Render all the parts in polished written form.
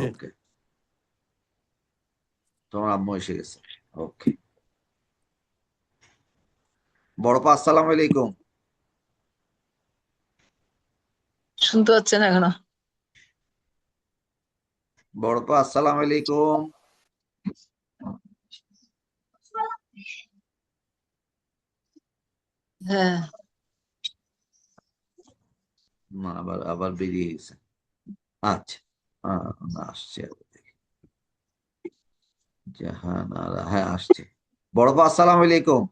ওকে, তোমার আম্মু এসে গেছে। ওকে, বড়পা আসসালামু আলাইকুম। শুনতে পাচ্ছেন এখনো? বড়পা আসসালামু আলাইকুম। হ্যাঁ, না, আবার আবার বেরিয়ে গেছে। আচ্ছা, না আসছে, জাহান হ্যাঁ আসছে। বড়পা আসসালামু আলাইকুম।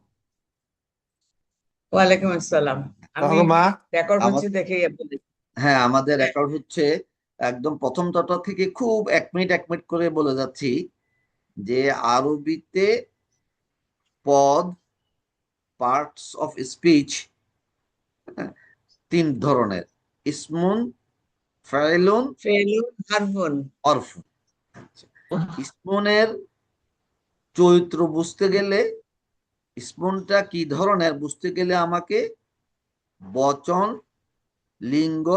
ওয়ালাইকুম আসসালাম। আমি তাহলে মা রেকর্ড আমার হচ্ছে দেখে বলি। হ্যাঁ, আমাদের রেকর্ড হচ্ছে। একদম প্রথমটা থেকে খুব 1 মিনিট 1 মিনিট করে বলে যাচ্ছি যে আরবিতে পদ, পার্টস অফ স্পিচ 3 ধরনের: ইসমুন, ফাইলুন, ফেলুন হারফুন। অরফুন। আচ্ছা, ইসমুনের চরিত্র বুঝতে গেলে, ইসমুনটা কি ধরনের বুঝতে গেলে আমাকে বচন, লিঙ্গ,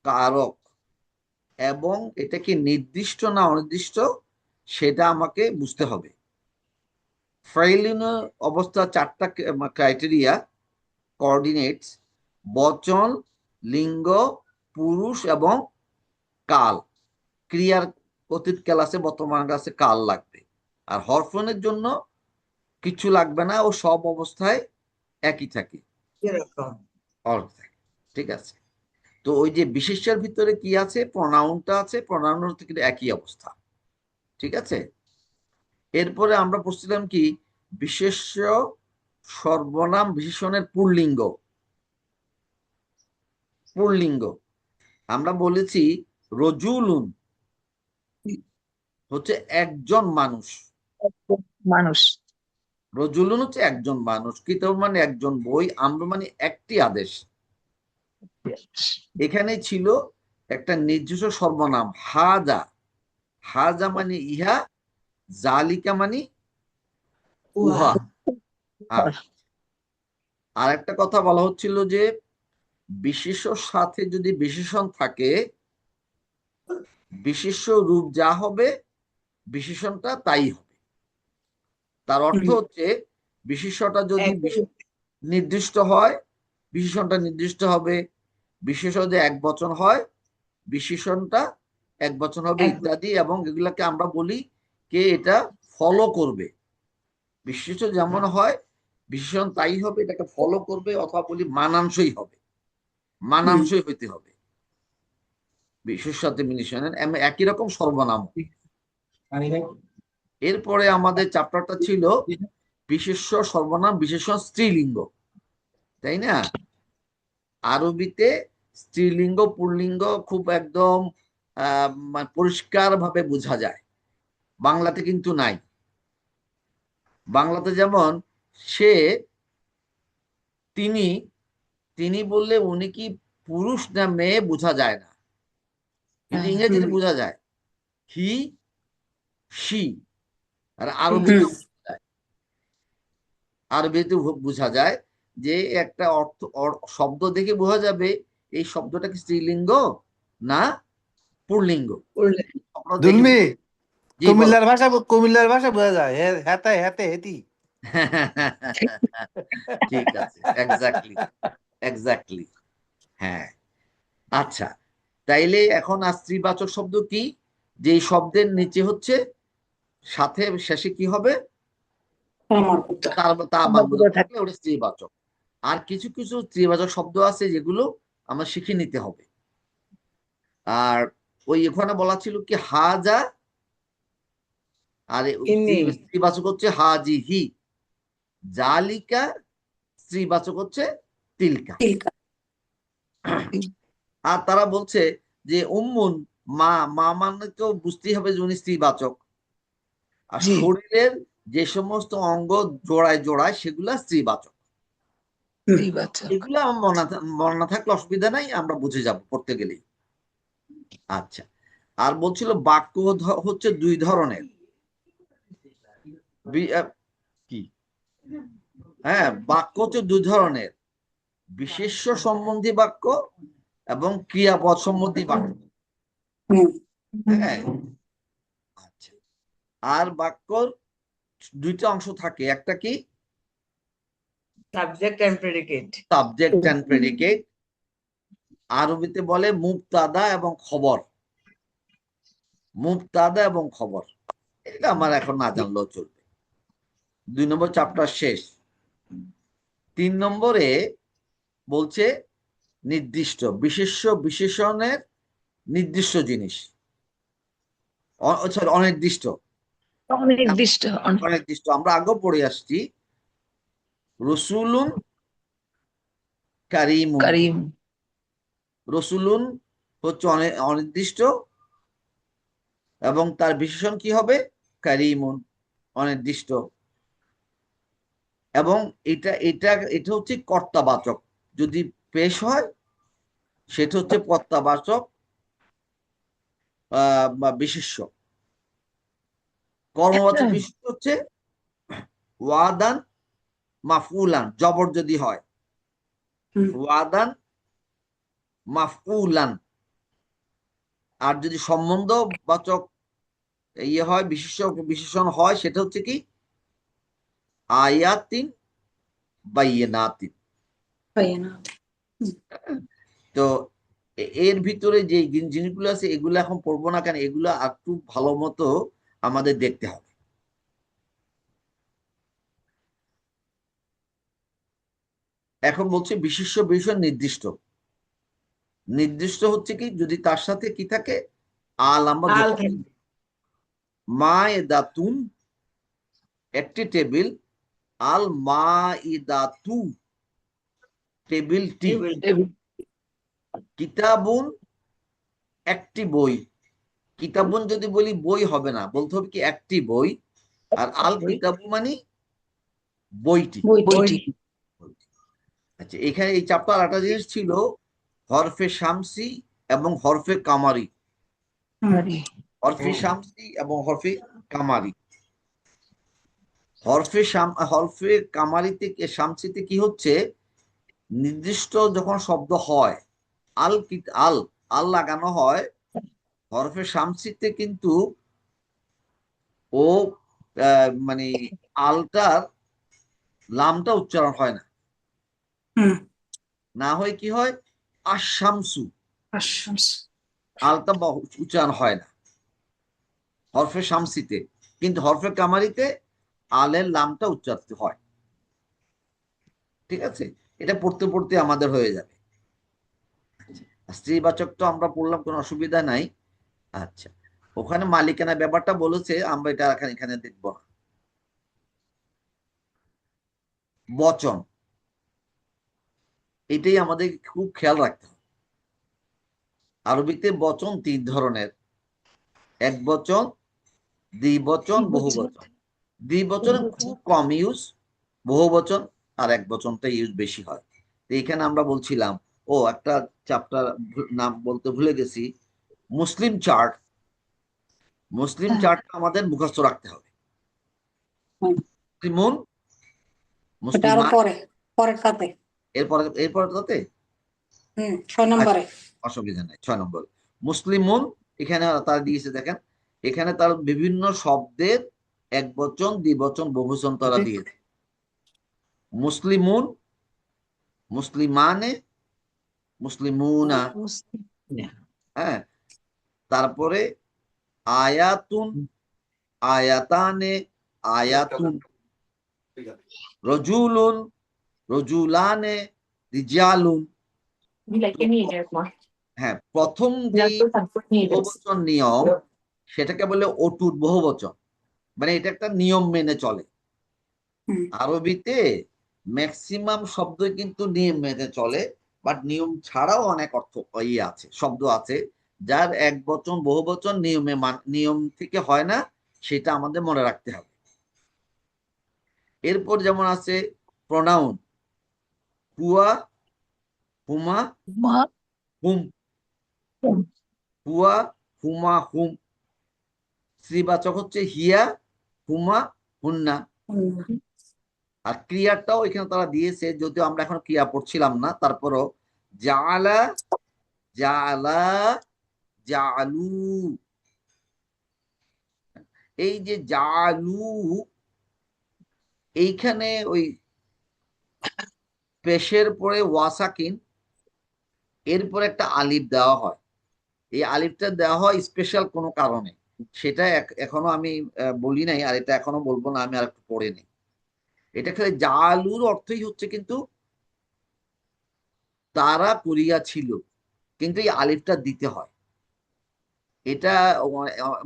কারক এবং এটা কি নির্দিষ্ট না অনির্দিষ্ট সেটা আমাকে বুঝতে হবে। ফাইলিনের অবস্থা 4টা ক্রাইটেরিয়া: কোঅর্ডিনেটস, বচন, লিঙ্গ, পুরুষ এবং কাল। ক্রিয়ার অতীত কাল আছে, বর্তমান কাল আছে, কাল লাগবে। আর হরফনের জন্য কিছু লাগবে না, ও সব অবস্থায় একই থাকে, কিরকম? অর্থ থাকে। ঠিক আছে, তো ওই যে বিশেষ্যের ভিতরে কি আছে, প্রনাউনটা আছে, প্রনাউনের থেকে একই অবস্থা। ঠিক আছে, এরপরে আমরা পড়ছিলাম কি বিশেষ্য, সর্বনাম, বিশেষণের পুল্লিঙ্গ। পুল্লিঙ্গ আমরা বলেছি রজুলুন হচ্ছে একজন মানুষ। মানুষ। রজুলুন হচ্ছে একজন মানুষ, কিতাব মানে একজন বই, আমরা মানে একটি আদেশ। এখানে ছিল একটা নিজস্ব সর্বনাম হাজা। হাজা মানে ইহা, জালিকা মানে উহা। আর আর একটা কথা বলা হচ্ছিল যে বিশেষ্যর সাথে যদি বিশেষণ থাকে, বিশেষ্য রূপ যা হবে বিশেষণটা তাই হবে। তার অর্থ হচ্ছে বিশেষ্যটা যদি নির্দিষ্ট হয়, বিশেষণটা নির্দিষ্ট হবে। বিশেষ যদি একবচন হয়, বিশেষণটা একবচন হবে, ইত্যাদি। এবং এগুলাকে আমরা বলি কে এটা ফলো করবে। বিশেষ যেমন হয় বিশেষণ তাই হবে, এটাকে ফলো করবে, অথবা বলি মানানসই হবে, মানানসই হইতে হবে। বিশেষ সাথে বিশেষণের একই রকম সর্বনাম। এরপরে আমাদের চ্যাপ্টারটা ছিল বিশেষ্য, সর্বনাম, বিশেষণ, স্ত্রীলিঙ্গ, তাই না? আরবিতে স্ত্রীলিঙ্গ পুল্লিঙ্গ খুব একদম পরিষ্কার ভাবে বোঝা যায়, বাংলাতে কিন্তু নাই। বাংলাতে যেমন সে, তিনি, তিনি বললে উনি কি পুরুষ না মেয়ে বোঝা যায় না, কিন্তু ইংরেজিতে বোঝা যায় হি, শি। আর আরবিতে বোঝা যায়, আরবিতে বোঝা যায় যে একটা অর্থ শব্দ দেখে বোঝা যাবে এই শব্দটা কি স্ত্রীলিঙ্গ না পুল্লিঙ্গ। দুলমি জি বলো। কুমিল্লার ভাষা বোঝা যায়। হেতে হেতে হেতি। ঠিক আছে, এক্স্যাক্টলি, এক্স্যাক্টলি। হ্যাঁ, আচ্ছা, তাইলে এখন আর স্ত্রীবাচক শব্দ কি? যে শব্দের নিচে হচ্ছে, সাথে শেষে কি হবে, তা বাংলা থাকলে ওটা স্ত্রীবাচক। আর কিছু কিছু স্ত্রীবাচক শব্দ আছে যেগুলো আমরা শিখে নিতে হবে। আর ওই ওখানে বলা ছিল কি হাজা, আর স্ত্রীবাচক হচ্ছে হাজিহি। জালিকা স্ত্রীবাচক হচ্ছে তিলকা। আর তারা বলছে যে উম্মুন, মা, মা মানে তো বুঝতেই হবে যে উনি স্ত্রীবাচক। আর শরীরের যে সমস্ত অঙ্গ জোড়ায় জোড়ায় সেগুলা স্ত্রীবাচক। এগুলো আমার মনে না থাকলে অসুবিধা নাই, আমরা বুঝে যাব পড়তে গেলেই। আচ্ছা, আর বলছিল বাক্য হচ্ছে 2 ধরনের। কি, হ্যাঁ, বাক্য হচ্ছে 2 ধরনের: বিশেষ্য সম্বন্ধী বাক্য এবং ক্রিয়াপদ সম্বন্ধী বাক্য। হ্যাঁ, আচ্ছা। আর বাক্যর দুইটা অংশ থাকে, একটা কি subject and predicate. Subject and predicate, আরবিতে বলে মুবতাদা এবং খবর। মুবতাদা এবং খবর, এটা আমার এখন না জানলেও চলবে। 2 নম্বর চ্যাপ্টার শেষ। 3 নম্বরে বলছে নির্দিষ্ট, বিশেষ্য বিশেষণের নির্দিষ্ট জিনিস, সরি অনির্দিষ্ট। অনির্দিষ্ট অনির্দিষ্ট আমরা আগেও পড়ে আসছি, রসুলুন কারিমুন। কারিম। রসুলুন হচ্ছে অনির্দিষ্ট, এবং তার বিশেষণ কি হবে? কারিমুন, অনির্দিষ্ট। এবং এটা এটা এটা হচ্ছে কর্তাবাচক, যদি পেশ হয় সেটা হচ্ছে কর্তাবাচক বা বিশেষ্য। কর্মবাচক বিশেষ্য হচ্ছে ওয়াদান মাফউলান, জবর যদি হয় ওয়াদান মাফউলান। আর যদি সম্বন্ধবাচক ইয়ে হয়, বিশেষণ হয়, সেটা হচ্ছে কি আয়াতিন বাইয়িনাতিন। তো এর ভিতরে যে জিনিসগুলো আছে এগুলো এখন পড়বো না, কেন এগুলো একটু ভালো মতো আমাদের দেখতে হবে। এখন বলছে বিশেষ্য বিশেষণ নির্দিষ্ট। নির্দিষ্ট হচ্ছে কি যদি তার সাথে কি থাকে, আল আমরা আল ধরতে থাকবে। মায়েদাতুন একটি টেবিল, আল মাইদাতু টেবিলটি, টেবিল। কিতাবুন একটি বই। কিতাবুন যদি বলি বই হবে না, বলতে হবে কি একটি বই। আর আল কিতাবু মানে বইটি। বইটি। আচ্ছা, এখানে এই চ্যাপ্টার একটা জিনিস ছিল, হরফে শামসি এবং হরফে কামারি। হরফে শামসি এবং হরফে কামারি। হরফে কামারিতে শামসিতে কি হচ্ছে, নির্দিষ্ট যখন শব্দ হয়, আল আল আল লাগানো হয়, হরফে শামসিতে কিন্তু ও মানে আলটার লামটা উচ্চারণ হয় না, না হয় কি হয় আশামসু, আলটা উচ্চারণ হয় না হরফে শামসিতে, কিন্তু হরফে কামারিতে আলের লামটা উচ্চারিত হয়। ঠিক আছে, এটা পড়তে পড়তে আমাদের হয়ে যাবে। স্ত্রীবাচক তো আমরা পড়লাম, কোনো অসুবিধা নাই। আচ্ছা, ওখানে মালিকানা ব্যাপারটা বলেছে, আমরা এটা এখানে দেখব না। বচন, এটাই আমাদের খুব খেয়াল রাখতে হবে। আরবিতে বচন 3 ধরনের, এক বচন, দ্বিবচন, বহুবচন। দ্বিবচন খুব কম ইউজ, বহুবচন আর এক বচনটা ইউজ বেশি হয়। তো এখানে আমরা বলছিলাম, একটা চ্যাপ্টার নাম বলতে ভুলে গেছি, মুসলিম চার্ট। মুসলিম চার্টটা আমাদের মুখস্থ রাখতে হবে। মুসলিমুন, মুসলিমান, এরপরে তাতে 6 নম্বরে। অসুবিধা নাই। 6 নম্বর মুসলিমুন, এখানে তারা দিয়েছে দেখেন, এখানে তার বিভিন্ন শব্দের এক বচন, দ্বিবচন, বহুবচন তারা দিয়েছে। মুসলিমুন, মুসলিমানে, মুসলিমুনা। হ্যাঁ, তারপরে আয়াতুন, আয়াতানে, আয়াতুন। রজুলুন, রজুলানে, রিজালুন। হ্যাঁ, প্রথম যে বহুবচন নিয়ম, সেটাকে বলে অটুট বহুবচন, মানে এটা একটা নিয়ম মেনে চলে। আরবিতে ম্যাক্সিমাম শব্দ কিন্তু নিয়ম মেনে চলে, বাট নিয়ম ছাড়াও অনেক অর্থ আছে, শব্দ আছে যার এক বচন বহুবচন নিয়ম থেকে হয় না, সেটা আমাদের মনে রাখতে হবে। এরপর যেমন আছে প্রোনাউন, হুয়া, হুমা, হুম। হুয়া, হুমা, হুম। স্ত্রীবাচক হচ্ছে হিয়া, হুমা, হুন্না। আর ক্রিয়াটাও এখানে তারা দিয়েছে, যদিও আমরা এখন ক্রিয়া পড়ছিলাম না, তারপরও জাআলা, জাআলা, জাআলু, এই যে জালু, এইখানে ওই পেশের পরে ওয়াসাকিন, এরপর একটা আলিফ দেওয়া হয়। এই আলিফটা দেওয়া হয় স্পেশাল কোনো কারণে, সেটা এখনো আমি বলি নাই, আর এটা এখনো বলবো না, আমি আর একটু পড়ে নিই। এটা খালি জালুর অর্থই হচ্ছে কিন্তু তারা করিয়াছিল, কিন্তু এই আলিফটা দিতে হয়। এটা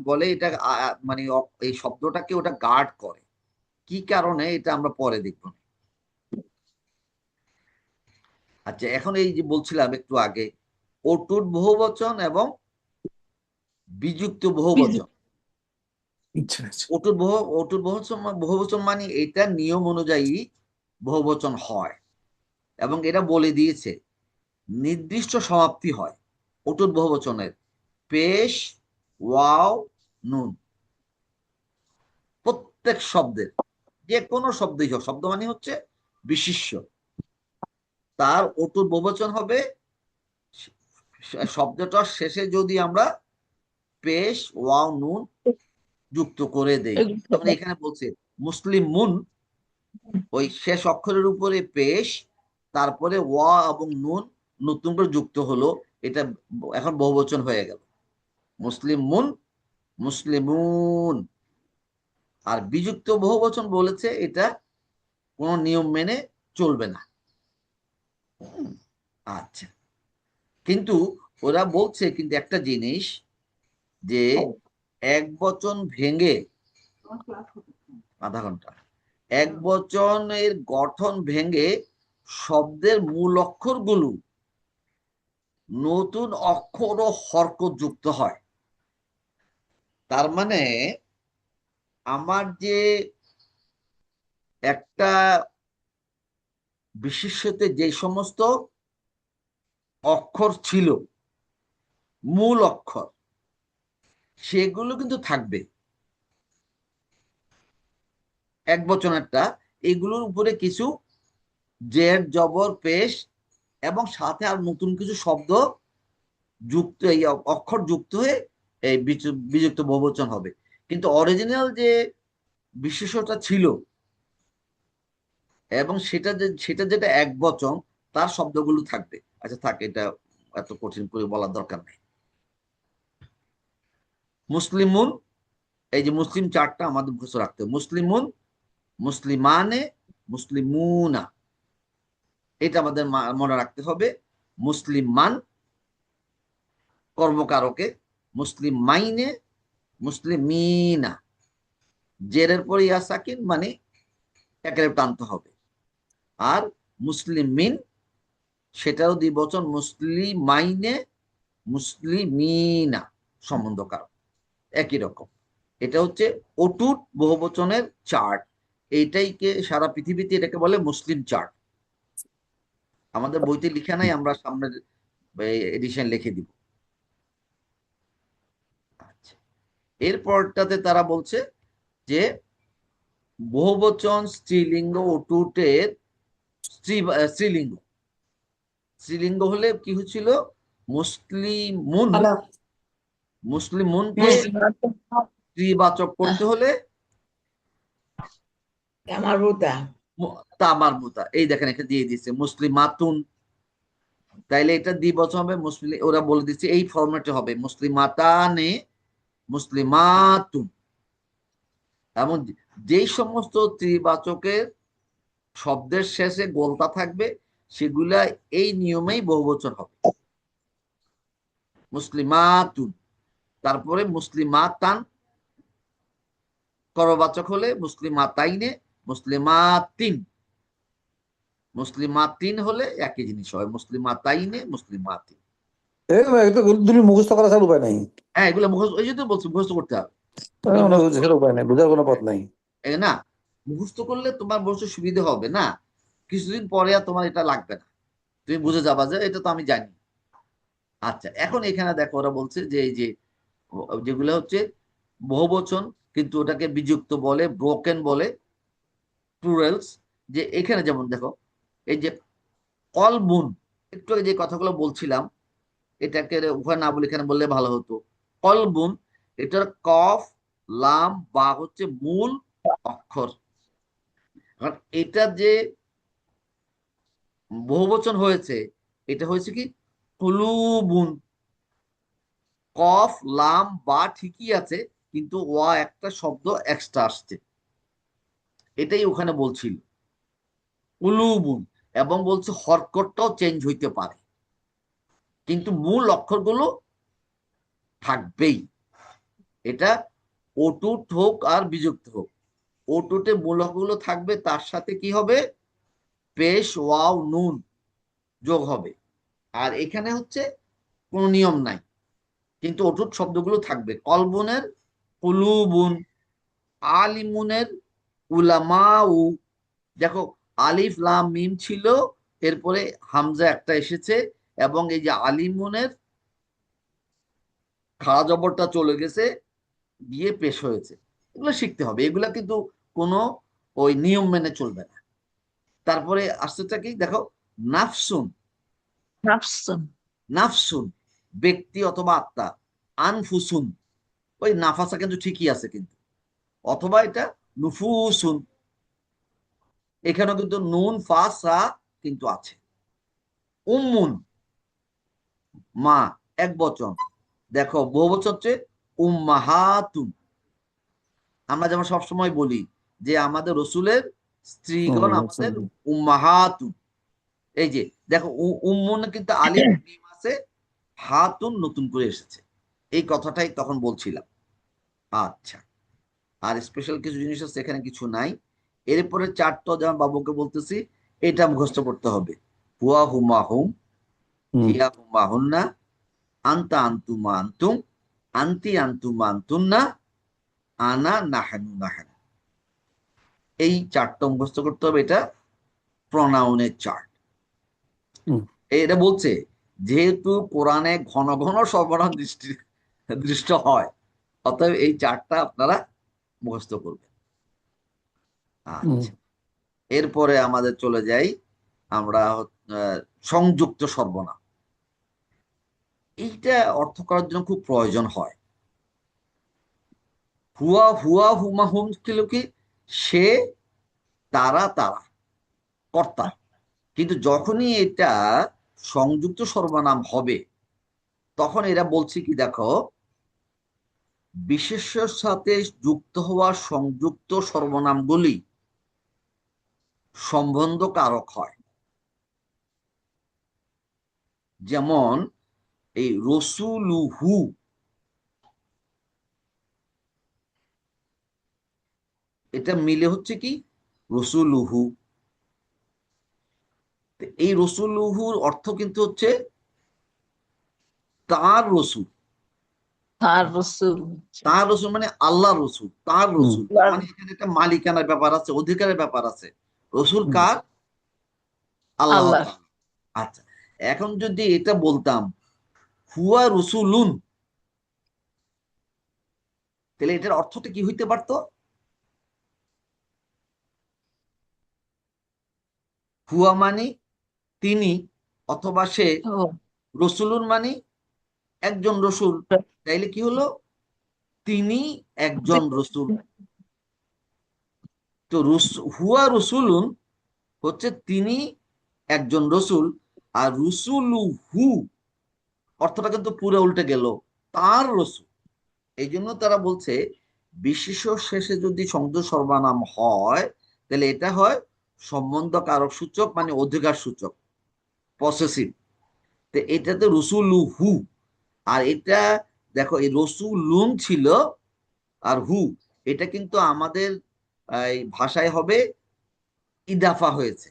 বলে এটা মানে এই শব্দটাকে ওটা গার্ড করে। কি কারণে এটা আমরা পরে দেখব। আচ্ছা, এখন এই যে বলছিলাম একটু আগে, অটুট বহুবচন এবং বিযুক্ত বহুবচন। আচ্ছা আচ্ছা। অটুট বহুবচন মানে এটা নিয়ম অনুযায়ী বহুবচন হয়, এবং এটা বলে দিয়েছে নির্দিষ্ট সমাপ্তি হয় অটুট বহুবচনের পেশ, ওয়াও, নুন। প্রত্যেক শব্দের, যে কোনো শব্দই হোক, শব্দ মানে হচ্ছে বিশিষ্য, তার অটুট বহুবচন হবে শব্দটার শেষে যদি আমরা পেশ, ওয়াও, নুন যুক্ত করে দেই। যেমন এখানে বলছে মুসলিম মুন, ওই শেষ অক্ষরের উপরে পেশ, তারপরে ওয়া এবং নুন নতুন করে যুক্ত হলো, এটা এখন বহুবচন হয়ে গেল মুসলিম মুন, মুসলিমুন। আর বিযুক্ত বহুবচন বলেছে এটা কোনো নিয়ম মেনে চলবে না। আচ্ছা, কিন্তু ওরা বলছে কিন্তু একটা জিনিস, যে এক বচন ভেঙে আধা ঘন্টা, এক বচনের গঠন ভেঙে শব্দের মূল অক্ষরগুলো নতুন অক্ষর ও হরকত যুক্ত হয়। তার মানে আমার যে একটা বিশেষ্যতে যে সমস্ত অক্ষর ছিল মূল অক্ষর, সেগুলো কিন্তু থাকবে এক বচনেরটা, এগুলোর উপরে কিছু জের, জবর, পেশ এবং সাথে আর নতুন কিছু শব্দ যুক্ত, এই অক্ষর যুক্ত হয়ে এই বিযুক্ত বহুবচন হবে। কিন্তু অরিজিনাল যে বিশেষ্যটা ছিল এবং সেটা যেটা এক বচন, তার শব্দগুলো থাকবে। আচ্ছা থাক, এটা এত কঠিন করে বলার দরকার নেই। মুসলিমুন, এই যে মুসলিম চারটা আমাদের মুখস্থ রাখতে হবে। মুসলিমুন, মুসলিমানে, মুসলিমুনা, এটা আমাদের মনে রাখতে হবে। মুসলিমান কর্মকারকে, মুসলিম মাইনে, মুসলিমিনা, জেরের পরে ইয়া সাকিন মানে একেবারে টানতে হবে। আর মুসলিমিন, সেটাও দ্বিবচন, মুসলিমাইনে, মুসলিমিনা সম্বন্ধকারক, একই রকম। এটা হচ্ছে অটুট বহুবচনের চার্ট। এইটাইকে সারা পৃথিবীতে এটাকে বলে মুসলিম চার্ট। আমাদের বইতে লিখা নাই, আমরা সামনের এডিশন লিখে দিব। আচ্ছা, এরপরটাতে তারা বলছে যে বহুবচন স্ত্রীলিঙ্গ অটুটের স্ত্রীলিঙ্গ, স্ত্রীলিঙ্গ হলে কি হচ্ছিল, মুসলিমুন, হ্যালো মুসলিমুনকে স্ত্রীবাচক করতে হলে আমার বুতা তামার বুতা, এই দেখেন এখানে দিয়ে দিচ্ছে মুসলিমাতুন, তাইলে এটা দ্বিবচন হবে মুসলিম, ওরা বলে দিচ্ছে এই ফরম্যাটে হবে মুসলিমাতানে, মুসলিমাতুন। এবং যেই সমস্ত ত্রিবাচকের শব্দের শেষে গোলতা থাকবে সেগুলা এই নিয়মেই বহুবচন হবে, মুসলিমাতুন। তারপরে মুসলিমাতান করবাচক হলে মুসলিমাতাইনে, মুসলিমাতিন। মুসলিমাতিন হলে একই জিনিস হয়, মুসলিমাতাইনে, মুসলিমাতিন। তুমি মুখস্থ করা ছাড়া উপায় নাই। হ্যাঁ, এগুলো মুখস্থ, ওই জন্য বলছি মুখস্থ করতে হবে। সেটা উপায় নাই, বোঝার কোনো পথ নাই। না, মুখস্থ করলে তোমার বসে সুবিধা হবে না, কিছুদিন পরে আর তোমার এটা লাগবে না, তুমি বুঝে যাবা যে এটা তো আমি জানি। আচ্ছা, এখন এখানে দেখো ওরা বলছে যে এই যে যেগুলো হচ্ছে বহুবচন কিন্তু ওটাকে বিযুক্ত বলে, ব্রোকেন বলে, প্লুরালস। যে এখানে যেমন দেখো এই যে কলবুন, একটু আগে যে কথাগুলো বলছিলাম, এটাকে উভয় না বলে এখানে বললে ভালো হতো। কলবুন, এটার কফ লাম বা হচ্ছে মূল অক্ষর। কারণ এটা যে বহুবচন হয়েছে, এটা হয়েছে কি কুলুবুন। কফ লাম বা ঠিকই আছে, কিন্তু ওয়া একটা শব্দ এক্সট্রা আসছে, এটাই ওখানে বলছিল কুলুবুন। এবং বলছে হরকতটাও চেঞ্জ হইতে পারে, কিন্তু মূল অক্ষরগুলো থাকবেই। এটা অটুট হোক আর বিযুক্ত হোক, অটুটে মূল অক্ষরগুলো থাকবে, তার সাথে কি হবে পেশ ওয়াও নুন যোগ হবে। আর এখানে হচ্ছে কোনো নিয়ম নাই, কিন্তু অটুট শব্দগুলো থাকবে। কলবুনের কুলুবুন, আলিমুনের উলামাউ। দেখো আলিফ লাম মিম ছিল, এরপরে হামজা একটা এসেছে, এবং এই যে আলিমুনের খাড়া জবরটা চলে গেছে, গিয়ে পেশ হয়েছে। এগুলো শিখতে হবে, এগুলা কিন্তু কোনো ওই নিয়ম মেনে চলবে না। তারপরে আসতেটা কি দেখো, নাফসুন। নাফসুন। নাফসুন ব্যক্তি অথবা আত্মা। আনফুসুন ওই নাফাসা কিন্তু ঠিকই আছে কিন্তু, অথবা এটা নুফুসুন, এখানেও কিন্তু নুন ফাসা কিন্তু আছে। উম্মুন মা এক বচন, দেখো বহু বচন হচ্ছে উম্মাহাতুন। আমরা যেমন সবসময় বলি যে আমাদের রসুলের স্ত্রীগণ আমাদের উম্মাহাতুন। এই যে দেখো উম্মুন কিন্তু আলিফ মিম আছে, হাতুন নতুন করে এসেছে, এই কথাটাই তখন বলছিলাম। আচ্ছা, আর স্পেশাল কিছু জিনিস আছে, এখানে কিছু নাই। এরপরে চারটা যেমন বাবুকে বলতেছি, এটা মুখস্থ করতে হবে। হুয়া হুমা হুম, হিয়া হুমা হুন্না, আন্তা আন্তুমা আন্তুম, আন্তি আন্তুমা আন্তুন্না, আনা নাহানু নাহানু। এই চারটা মুখস্থ করতে হবে, এটা প্রনাউনের চার্ট। এটা বলছে যেহেতু কোরআনে ঘন ঘন সর্বনাম দৃষ্ট হয়, অতএব এই চারটা আপনারা মুখস্থ করবেন। আচ্ছা, এরপরে আমাদের চলে যাই আমরা সংযুক্ত সর্বনাম। এইটা অর্থ করার জন্য খুব প্রয়োজন হয়। হুয়া হুয়া হুমা হুম ছিল কি সে, তারা তারা, কর্তা। কিন্তু যখনই এটা সংযুক্ত সর্বনাম হবে, তখন এরা বলছে কি দেখো, বিশেষ্যের সাথে যুক্ত হওয়া সংযুক্ত সর্বনামগুলি সম্বন্ধ কারক হয়। যেমন এই রসুলুহু, এটা মিলে হচ্ছে কি রসুলুহু। এই রসুলুহুর অর্থ কিন্তু হচ্ছে তার রসুল। তার রসুল। তার রসুল মানে আল্লাহ রসুল, তার রসুল, তার মানে এখানে একটা মালিকানার ব্যাপার আছে, অধিকারের ব্যাপার আছে। রসুল কার? আল্লাহ আল্লাহ। তাআলা। আচ্ছা, এখন যদি এটা বলতাম হুয়া রসুলুন, তাহলে এটার অর্থটা কি হইতে পারতো? হুয়া মানে তিনি অথবা সে, ও, রসুলুন মানে একজন রসুল, তাইলে কি হলো তিনি একজন রসুল। তো হুয়া রসুলুন হচ্ছে তিনি একজন রসুল, আর রসুলু হু অর্থটা কিন্তু পুরো উল্টে গেল, তার রসুল। এই জন্য তারা বলছে বিশেষ্য শেষে যদি সংযোগ সর্বনাম হয়, তাহলে এটা হয় সম্বন্ধ কারক সূচক, মানে অধিকার সূচক, পসেসিভ। তো এটাতে রসুলু হু, আর এটা দেখো এই রসুলুন ছিল আর হু, এটা কিন্তু আমাদের এই ভাষায় হবে ইদাফা হয়েছে।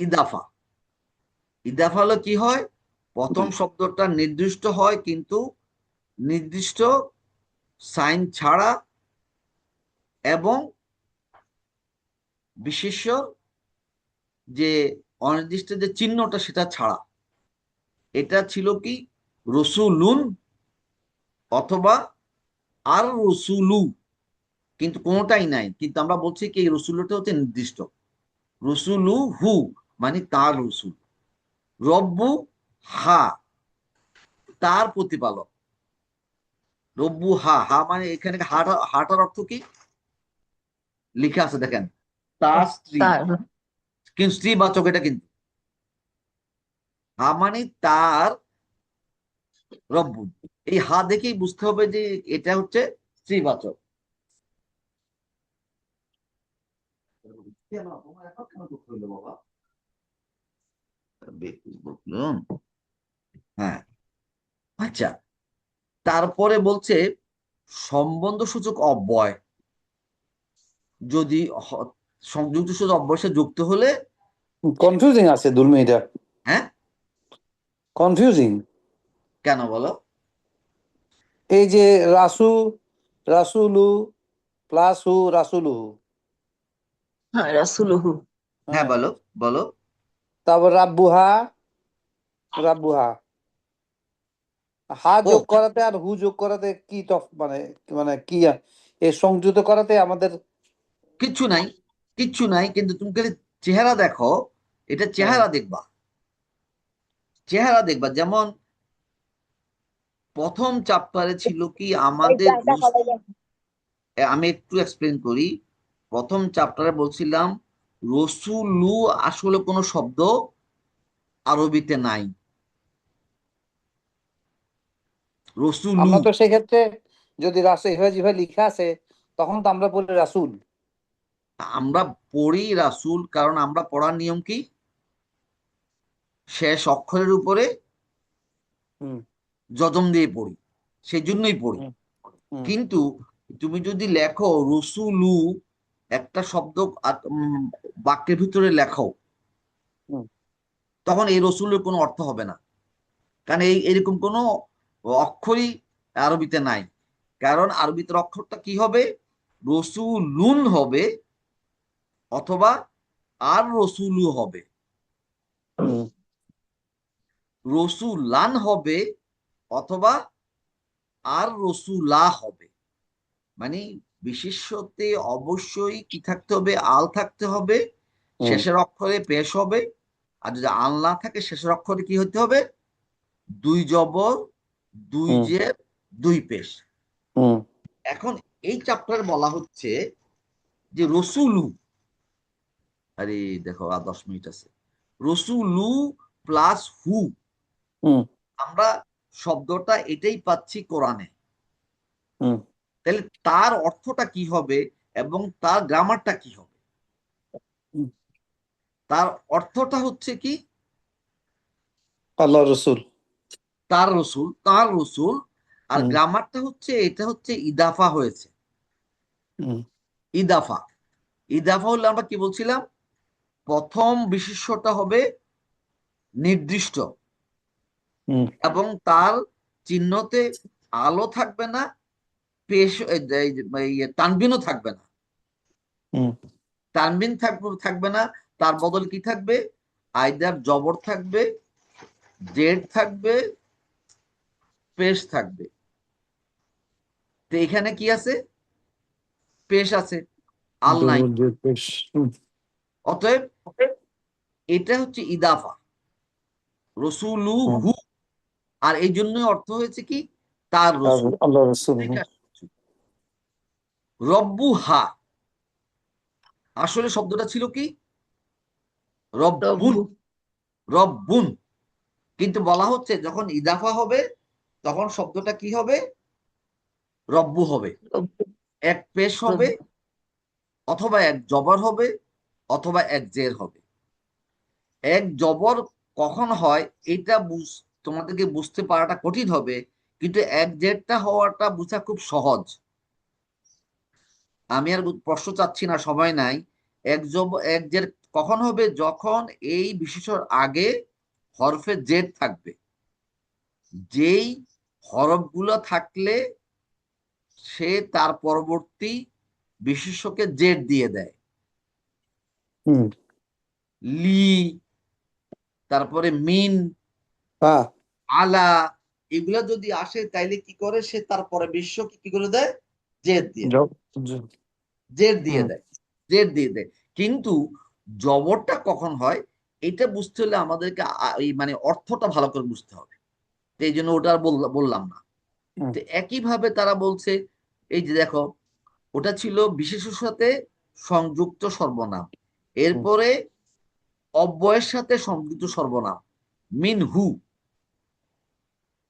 ইদাফা, ইদাফা হলো কি হয়, প্রথম শব্দটা নির্দিষ্ট হয় কিন্তু নির্দিষ্ট সাইন ছাড়া, এবং বিশেষ্য যে অনির্দিষ্ট যে চিহ্নটা সেটা ছাড়া। এটা ছিল কি রসুলুন অথবা আর রসুলু, কিন্তু কোনোটাই নাই, কিন্তু আমরা বলছি কি এই রসুলটা হচ্ছে নির্দিষ্ট। রসুলু হু মানে তার রসুল। রব্বু হা তার প্রতিপালক। রব্বু হা, হা মানে এখানে হাটার অর্থ কি লিখে আছে দেখেন, তার স্ত্রী, তার কিন্তু স্ত্রীবাচক এটা কিন্তু, হা মানে তার রব্বুন, এই হা দেখেই বুঝতে হবে যে এটা হচ্ছে স্ত্রীবাচক। হ্যাঁ, আচ্ছা, তারপরে বলছে সম্বন্ধ সূচক অব্যয় যদি সংযুক্ত সূচক অব্যয়ের সাথে যুক্ত হলে, কনফিউজিং আছে দুলমি, এটা হ্যাঁ কনফিউজিং। কেন বলো? এই যে রাসু, রাসুলু প্লাস হু, রাসুলু, হ্যাঁ, রাসূলুহু। হ্যাঁ বলো, বলো। তারপর রাব্বুহা, রাব্বুহা, হা ও যোগ করাতে আর হু যোগ করাতে কি মানে, মানে কি এই সংযুক্ত করাতে আমাদের কিচ্ছু নাই, কিচ্ছু নাই, কিন্তু তুমি খালি চেহারা দেখো, এটা চেহারা দেখবা, চেহারা দেখবা। যেমন প্রথম চ্যাপ্টারে ছিল কি আমাদের আমি একটু এক্সপ্লেন করি। প্রথম চ্যাপ্টারে বলছিলাম রসুলু আসলে কোনো শব্দ আরবিতে নাই, রসুলু। আমরা তো সেক্ষেত্রে যদি রাসুল যেভাবে লিখা আছে তখন তো আমরা বলি রাসুল। আমরা পড়ি রাসুল, কারণ আমরা পড়ার নিয়ম কি শেষ অক্ষরের উপরে হুম যজম দিয়ে পড়ি, সেই জন্যই পড়ি। হুম হুম কিন্তু তুমি যদি লেখো রসুলু একটা শব্দ বাক্যের ভিতরে লেখো, হুম তখন এই রসুলের কোনো অর্থ হবে না, কারণ এরকম কোনো অক্ষরই আরবিতে নাই। কারণ আরবিতে অক্ষরটা কি হবে, রসুলুন হবে, অথবা আর রসুলু হবে, হুম রসুলান হবে, অথবা আর রসুলা হবে। মানে বিশেষ্যতে অবশ্যই কি থাকতে হবে, আল থাকতে হবে, হুম শেষের অক্ষরে পেশ হবে। আর যদি আল না থাকে শেষের অক্ষরে কি হতে হবে, দুই জবর, দুই হুম জের, দুই পেশ। হুম এখন এই চ্যাপ্টারে বলা হচ্ছে যে রসুলু, আরে দেখো আর 10 মিনিট আছে, রসুলু প্লাস হু, হুম আমরা শব্দটা এটাই পাচ্ছি কোরআনে। হুম তাহলে তার অর্থটা কি হবে এবং তার গ্রামারটা কি হবে? হুম। তার অর্থটা হচ্ছে কি আল্লাহ রসুল। তার রসুল, তার রসুল, আর হুম গ্রামারটা হচ্ছে এটা হচ্ছে ইদাফা হয়েছে, হুম ইদাফা। ইদাফা হলে আমরা কি বলছিলাম, প্রথম বিশেষ্যটা হবে নির্দিষ্ট, হুম এবং তার চিহ্নতে আলো থাকবে না, পেশ তানবিনও থাকবে না, হুম তানবিন থাকবে না, তার বদল কি থাকবে, আইদার জবর থাকবে, জেড থাকবে, পেশ থাকবে। তো এখানে কি আছে, পেশ আছে, আল নাই। অতএব এটা হচ্ছে ইদাফা, রসুলু হুম। হু, আর এই জন্যই অর্থ হয়েছে কি তার রসুল। আল্লাহ রসুল। রব্বু হা, আসলে শব্দটা ছিল কি রব্বুন, রব্বু। রব্বুন, কিন্তু বলা হচ্ছে যখন ইদাফা হবে তখন শব্দটা কি হবে, রব্বু হবে। রব্বু। এক পেশ হবে, রব্বু। অথবা এক জবর হবে, অথবা এক জের হবে। এক জবর কখন হয় এটা তোমাদেরকে বুঝতে পারাটা কঠিন হবে, কিন্তু এক জেরটা হওয়াটা বোঝা খুব সহজ। আমি আর প্রশ্ন চাচ্ছি না, সময় নাই। এক জের কখন হবে, যখন এই বিশেষণ আগে হরফে জেড থাকবে, যেই হরফগুলো থাকলে সে তার পরবর্তী বিশেষ্যকে জেড দিয়ে দেয়। হুম লি, তারপরে মিন, হ্যাঁ আলা, এগুলা যদি আসে তাইলে কি করে, সে তারপরে বিশ্বকে কি করে দেয়, জেড দিয়ে দেয়, জেড দিয়ে হুম দেয়, জেড দিয়ে দেয়। কিন্তু জবরটা কখন হয় এটা বুঝতে হলে আমাদেরকে এই মানে অর্থটা ভালো করে বুঝতে হবে, এই জন্য ওটা আর বললাম না। হুম। তো একইভাবে তারা বলছে এই যে দেখো, ওটা ছিল বিশেষের সাথে সংযুক্ত সর্বনাম, এরপরে অব্যয়ের সাথে সংযুক্ত সর্বনাম মিনহু।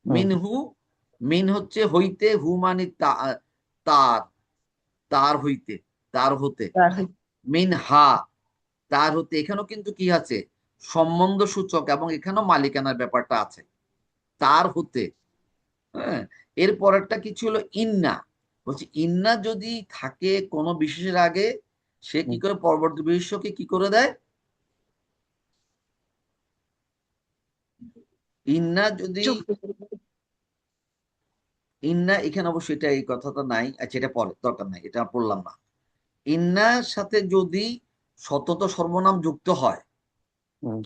হুম। মিনহু, মিন হচ্ছে হইতে, হু মানে তার, তার হইতে, তার হতে। মিন হা, তার হতে। এখানেও কিন্তু কি আছে, সম্বন্ধ সূচক, এবং এখানেও মালিকানার ব্যাপারটা আছে, তার হতে। হ্যাঁ, এর পরেরটা কি ছিল, ইন্না। বলছি ইন্না যদি থাকে কোনো বিশেষের আগে, সে কি করে পরবর্তী বিশেষ্যকে কি করে দেয়, ইন্না যদি, ইন্না এখানে অবশ্যই এটা এই কথাটা নাই, আচ্ছা এটা পরে দরকার নাই, এটা পড়লাম না। ইন্নার সাথে যদি সতত সর্বনাম যুক্ত হয়, হুম।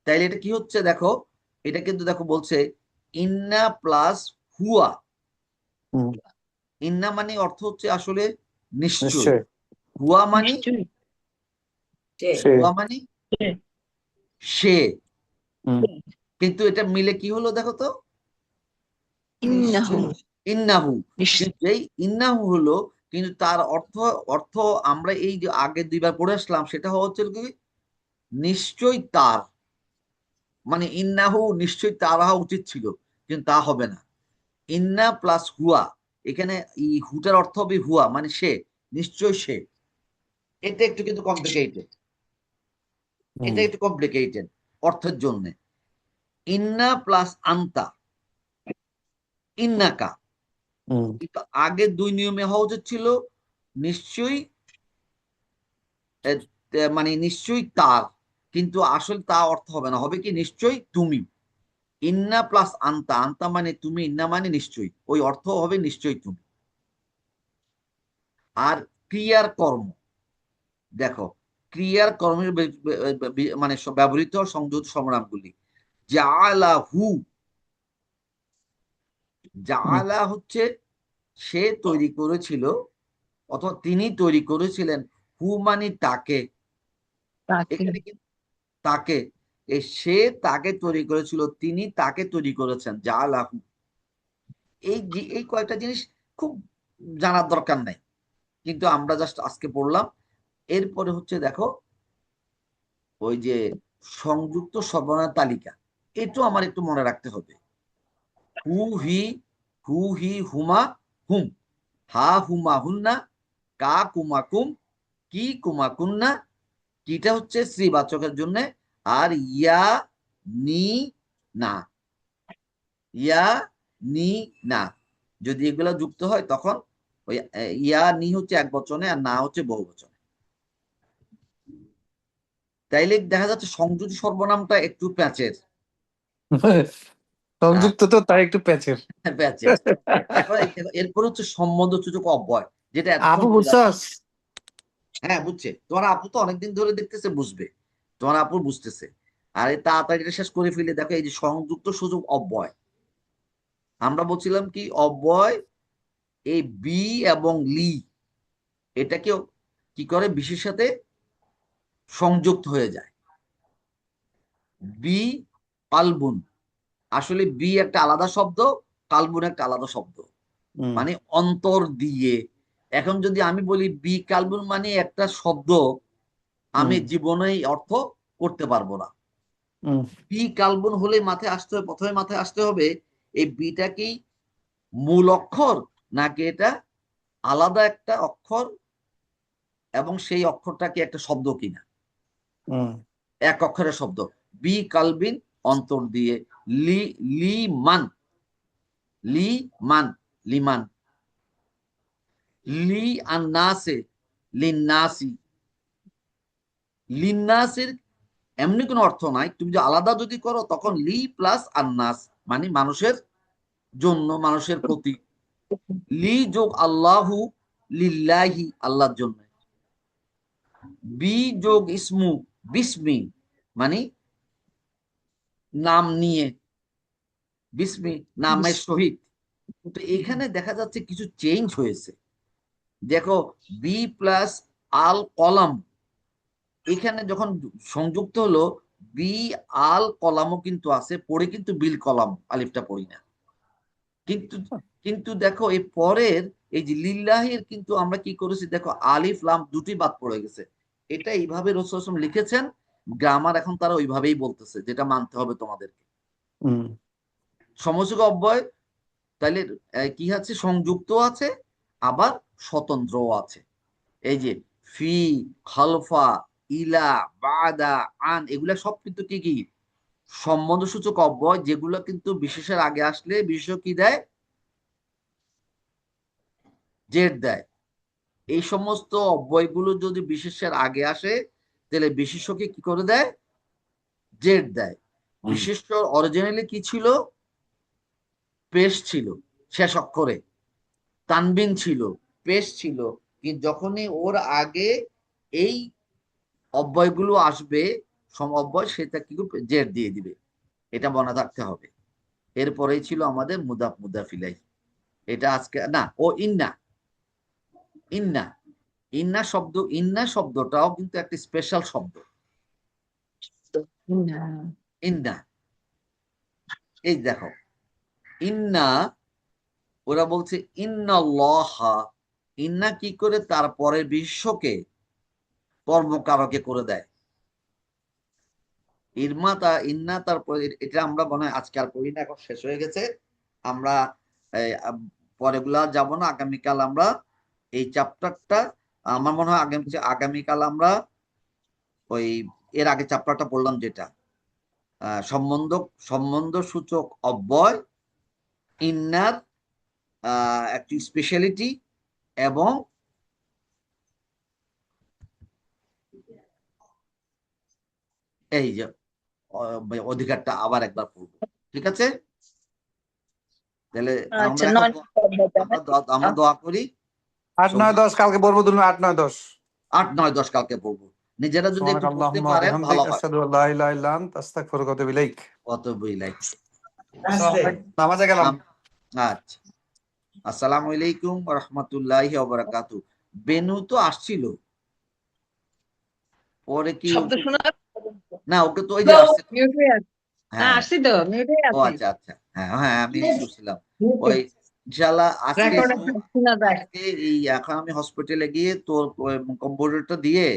তাইলে এটা কি হচ্ছে দেখো, এটা কিন্তু দেখো বলছে ইন্না প্লাস হুয়া। হুম। ইন্না মানে অর্থ হচ্ছে আসলে নিশ্চয়, নিশ্চয়। হুয়া মানে, নিশ্চয়ই। সে। হুয়া মানে সে। হুম। কিন্তু এটা মিলে কি হলো দেখো তো, ইন্নাহু। ইন্নাহু। নিশ্চয়। কিন্তু এই ইন্নাহু হলো, কিন্তু তার অর্থ, অর্থ আমরা এই যে আগে দুইবার পড়ে আসলাম, সেটা হচ্ছে কি, নিশ্চয় তার, মানে ইন্নাহু নিশ্চয় তার হওয়া উচিত ছিল, কিন্তু তা হবে না। ইন্না প্লাস হুয়া, এখানে এই হুটার অর্থ হবে হুয়া মানে সে, নিশ্চয় সে। এটা একটু কিন্তু কমপ্লিকেটেড, এটা হুম। একটু কমপ্লিকেটেড অর্থের জন্য। ইন্না প্লাস আন্তা, ইন্নাকা। হুম। কিন্তু আগে দুই নিয়মে হওয়া উচিত ছিল নিশ্চয়ই, মানে নিশ্চয়ই তার, কিন্তু আসলে তা অর্থ হবে না, হবে কি নিশ্চয়ই তুমি। ইন্না প্লাস আন্তা, আন্তা মানে তুমি, ইন্না মানে নিশ্চয়ই, ওই অর্থ হবে নিশ্চয়ই তুমি। আর ক্রিয়ার কর্ম, দেখো ক্রিয়ার কর্মের মানে ব্যবহৃত সংযুক্ত সর্বনামগুলি, জালাহু। হুম। জালা হচ্ছে সে তৈরি করেছিল, অথবা তিনি তৈরি করেছিলেন। হু মানে তাকে, তাকে। এখানে কিন্তু তাকে, সে তাকে তৈরি করেছিল, তিনি তাকে তৈরি করেছেন, জালাহু। এই কয়েকটা জিনিস খুব জানার দরকার নাই, কিন্তু আমরা জাস্ট আজকে পড়লাম। এরপরে হচ্ছে দেখো, ওই যে সংযুক্ত সর্বনামের তালিকা, এটাও আমার একটু মনে রাখতে হবে। হু হি, হু হি হুমা হুম, হা হুমা হুন্না, কা কুমা কুম, কি কুমা কুন্না। কিটা হচ্ছে শ্রীবাচকের জন্য, আর ইয়া নি না, ইয়া নি না, যদি এগুলো যুক্ত হয় তখন ওই ইয়া নি হচ্ছে এক বচনে, আর না হচ্ছে বহু বচনে। তাইলে দেখা যাচ্ছে সংযুক্ত সর্বনামটা একটু প্যাচের, সংযুক্ত তো তাই একটু প্যাচের। প্যাচের। এখন এরপর হচ্ছে সম্বন্ধসূচক অব্যয়, যেটা এতক্ষণ আপু বোঝা। বুঝছস? হ্যাঁ বুঝছে, তোমার আপু তো অনেকদিন ধরে দেখতেছে, বুঝবে, তোমার আপু বুঝতেছে। আর এই তাড়াতাড়ি এটা শেষ করে ফেলে, দেখো এই যে সংযুক্ত সূচক অব্যয়, আমরা বলছিলাম কি অব্যয়, এই বি এবং লি, এটাকেও কি করে বিশের সাথে সংযুক্ত হয়ে যায়। বি কালবুন, আসলে বি একটা আলাদা শব্দ, কালবুন একটা আলাদা শব্দ, হুম। মানে অন্তর দিয়ে। এখন যদি আমি বলি বি কালবুন মানে একটা শব্দ, আমি হুম। জীবনেই অর্থ করতে পারবো না। হুম। বি কালবুন হলে মাথায় আসতে হবে, প্রথমে মাথায় আসতে হবে এই বিটা কি মূল অক্ষর, নাকি এটা আলাদা একটা অক্ষর, এবং সেই অক্ষরটা কি একটা শব্দ কিনা। হুম। এক অক্ষরের শব্দ, বি কালবিন অন্তর দিয়ে, লি, লি মান, লি মান, লিমান, লি আন্নাসে, লিন্নাসি। লিন্নাসের এমনি কোনো অর্থ নাই, তুমি যদি আলাদা যদি করো তখন লি প্লাস আন্নাস মানে মানুষের জন্য, মানুষের প্রতি। লি যোগ আল্লাহু, লিল্লাহি আল্লাহর জন্য। বি যোগ ইসমু, বিস্মি মানে নাম নিয়ে, বিস্মি নামের সহিত। তো এখানে দেখা যাচ্ছে কিছু চেঞ্জ হয়েছে। দেখো বি প্লাস আল কলাম, এখানে যখন সংযুক্ত হলো, বি আল কলামও কিন্তু আছে, পড়ে কিন্তু বিল কলাম, আলিফটা পড়ি না, কিন্তু কিন্তু দেখো এই পরের এই যে লিল্লাহির কিন্তু আমরা কি করেছি দেখো, আলিফ লাম দুটি বাদ পড়ে গেছে। এটা এইভাবে রাসূল সাল্লাল্লাহু আলাইহি ওয়াসাল্লাম লিখেছেন, গ্রামার এখন তারা ওইভাবেই বলতেছে, যেটা মানতে হবে তোমাদেরকে। হুম সমযোজী অব্যয় তাইলে কি আছে, সংযুক্ত আছে আবার স্বতন্ত্রও আছে। এই যে ফি, খালফা, ইলা, বাদা, আন, এগুলা সব কিন্তু কি কি সম্বন্ধসূচক অব্যয়, যেগুলো কিন্তু বিশেষের আগে আসলে বিশেষ কি দেয়, জেড দেয়। এই সমস্ত অব্যয়গুলো যদি বিশেষের আগে আসে তাহলে বিশেষ্যকে কি করে দেয়, জেড দেয়। বিশেষ্য অরিজিনালি কি ছিল, পেশ ছিল শেষ অক্ষরে, তানবিন ছিল, পেশ ছিল, কিন্তু যখনই ওর আগে এই অব্যয়গুলো আসবে সম অব্যয়, সেটা কি জেড দিয়ে দিবে, এটা মনে থাকতে হবে। এরপরেই ছিল আমাদের মুদাফ মুদাফ ইলাইহি। এটা আজকে না, ও ইন্না, ইন্না, ইন্না শব্দটাও কিন্তু একটা স্পেশাল শব্দ। না ইন্না, এই দেখো ইন্না, ওরা বলছে ইন্নাল্লাহা, ইন্না কি করে তারপরে বিশ্বকে কর্মকারকে করে দেয়। ইন্না তারপরে এটা আমরা মনে হয় আজকে আর করি না, এখন শেষ হয়ে গেছে। আমরা পরেগুলা যাব না, আগামীকাল আমরা এই চ্যাপ্টারটা, আমার মনে হয় আগামীকাল আমরা ওই এর আগে চ্যাপ্টারটা বললাম যেটা সম্বন্ধ সূচক অব্যয়, ইন্নার একটি স্পেশালিটি এবং এই যে অধিকারটা আবার একবার পড়বো, ঠিক আছে? তাহলে আচ্ছা, আমরা দোয়া করি। 8, 9, 10 কালকে পড়বো, তুমি 8, 9, 10। 8, 9, 10 কালকে পড়বো। নিজেরা যদি একটু পড়তে সুবহানাকাল্লাহুম্মা ওয়া পারেন বিহামদিক, ভালো হয়। আশহাদু আল্লা ইলাহা ইল্লা আনতা, আস্তাগফিরুকা ওয়া আতুবু ইলাইক। কত বই লাইক। আসতে নামাজে গেলাম। আচ্ছা, আসসালামু আলাইকুম ওয়া রাহমাতুল্লাহি ওয়া বারাকাতুহু। বেনু তো আসছিল, পরে কি শব্দ শোনা না, ওকে তো ওই যে আসছে। মিউট হয়ে আছে। হ্যাঁ, আসছি তো, মিউট হয়ে ও আছে। আচ্ছা আচ্ছা, হ্যাঁ হ্যাঁ, আমি শুনছিলাম। ওই ইনশাআল্লাহ আজকে রেকর্ড শোনা যায়। আজকে এই এখন আমি হসপিটালে গিয়ে তোর কম্পিউটারটা দিয়ে